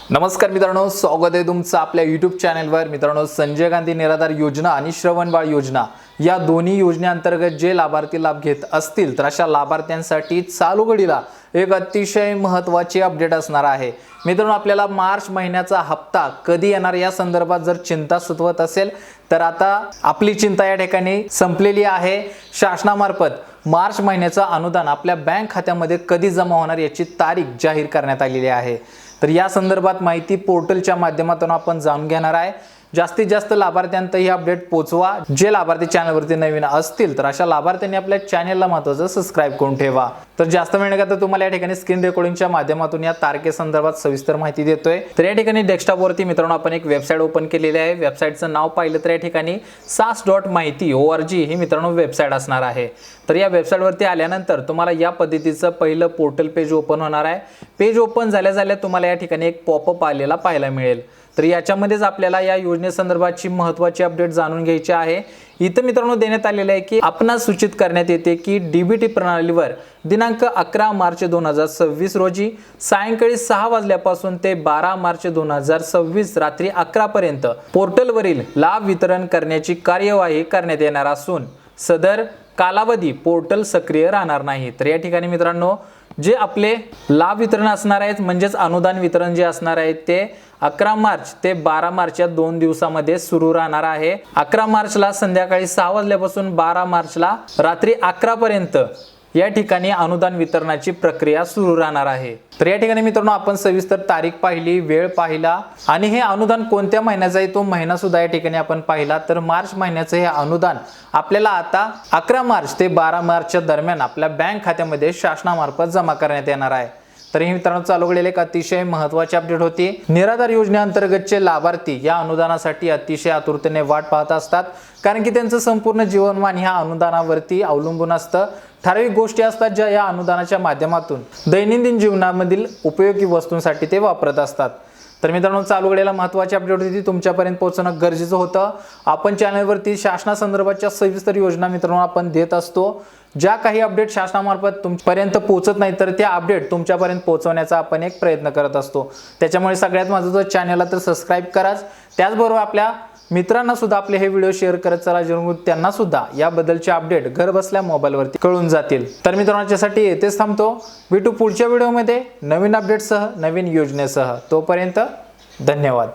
नमस्कार मित्रांनो, स्वागत आहे तुमचं आपल्या YouTube चॅनलवर। मित्रांनो, संजय गांधी निराधार योजना आणि श्रवणबाळ योजना या दोन्ही योजनेअंतर्गत जे लाभार्थी लाभ घेत असतील तर अशा लाभार्थ्यांसाठी चालू घडीला एक अतिशय महत्त्वाची अपडेट असणार आहे। मित्रांनो, आपल्याला मार्च महिन्याचा हप्ता कधी येणार या संदर्भात जर चिंता सतवत असेल तर आता आपली चिंता या ठिकाणी संपलेली आहे। शासनामार्फत मार्च महिन्याचा अनुदान आपल्या बँक खात्यामध्ये कधी जमा होणार याची तारीख जाहीर करण्यात आलेली आहे। तर या संदर्भात माहिती पोर्टलच्या माध्यमातून आपण जाणून घेणार आहे। जास्तीत जास्त लाभार्थ्यांना ही अपडेट पोहोचवा। जे लाभार्थी चॅनलवरती नवीन असतील तर अशा लाभार्थ्यांनी आपल्या चॅनलला महत्त्वाचं सबस्क्राइब करून ठेवा। तर जास्त वेळ न घालता तुम्हाला या ठिकाणी स्क्रीन रेकॉर्डिंगच्या माध्यमातून या तारखेसंदर्भात सविस्तर माहिती देतोय। तर या ठिकाणी डेस्कटॉपवरती मित्रांनो आपण एक वेबसाईट ओपन केलेली आहे। वेबसाईटचं नाव पाहिलं तर या ठिकाणी sas.mahiti.org ही मित्रांनो वेबसाईट असणार आहे। तर या वेबसाईटवरती आल्यानंतर तुम्हाला या पद्धतीचं पहिलं पोर्टल पेज ओपन होणार आहे। पेज ओपन झाल्या तुम्हाला या ठिकाणी एक पॉपअप आलेला पाहायला मिळेल। तर याच्यामध्येच आपल्याला या योजनेसंदर्भाची महत्त्वाची अपडेट जाणून घ्यायची आहे। इथं मित्रांनो देण्यात आलेलं आहे की आपणास सूचित करण्यात येते की डीबीटी प्रणालीवर दिनांक 11 मार्च 2026 रोजी सायंकाळी 6 वाजल्यापासून ते 12 मार्च 2026 रात्री 11 पर्यंत पोर्टलवरील लाभ वितरण करण्याची कार्यवाही करण्यात येणार असून सदर कालावधी पोर्टल सक्रिय राहणार नाही। तर या ठिकाणी मित्रांनो जे आपले लाभ वितरण असणार आहेत म्हणजेच अनुदान वितरण जे असणार आहे ते 11 मार्च ते 12 मार्च या 2 दिवसामध्ये सुरू राहणार आहे। 11 मार्चला संध्याकाळी 6 वाजल्यापासून 12 मार्चला रात्री 11 पर्यंत या ठिकाणी अनुदान वितरणाची प्रक्रिया सुरू राहणार आहे। तर या ठिकाणी मित्रांनो आपण सविस्तर तारीख पाहिली, वेळ पाहिला आणि हे अनुदान कोणत्या महिन्याचा आहे तो महिना सुद्धा या ठिकाणी आपण पाहिला। तर मार्च महिन्याचे हे अनुदान आपल्याला आता 11 मार्च ते 12 मार्चच्या दरम्यान आपल्या बँक खात्यामध्ये शासनामार्फत जमा करण्यात येणार आहे। तर ही मित्रांनो चालू घडलेली एक अतिशय महत्त्वाची अपडेट होती। निराधार योजनेअंतर्गतचे लाभार्थी या अनुदानासाठी अतिशय आतुरतेने वाट पाहत असतात, कारण की त्यांचं संपूर्ण जीवनमान ह्या अनुदानावरती अवलंबून असतं। ठराविक गोष्टी असतात ज्या या अनुदानाच्या माध्यमातून दैनंदिन जीवनामधील उपयोगी वस्तूंसाठी ते वापरत असतात। तर मित्रांनो चालू घडलेला महत्त्वाची अपडेट होती, तुमच्यापर्यंत पोहोचणं गरजेचं होतं। आपण चॅनलवरती शासनासंदर्भाच्या सविस्तर योजना मित्रांनो आपण देत असतो। ज्या काही अपडेट शासनामार्फत तुमच्यापर्यंत पोहोचत नाही तर त्या अपडेट तुमच्यापर्यंत पोहोचवण्याचा आपण एक प्रयत्न करत असतो। त्याच्यामुळे सगळ्यात महत्त्वाचं चॅनलला तर सबस्क्राइब कराच, त्याचबरोबर आपल्या मित्रांना सुद्धा आपले हे व्हिडिओ शेअर करत चला, जेणेकरून त्यांना सुद्धा याबद्दलचे अपडेट घर बसल्या मोबाईलवरती कळून जातील। तर मित्रांनो याच्यासाठी येथेच थांबतो, भेटू पुढच्या व्हिडिओमध्ये नवीन अपडेटसह नवीन योजनेसह। तोपर्यंत धन्यवाद।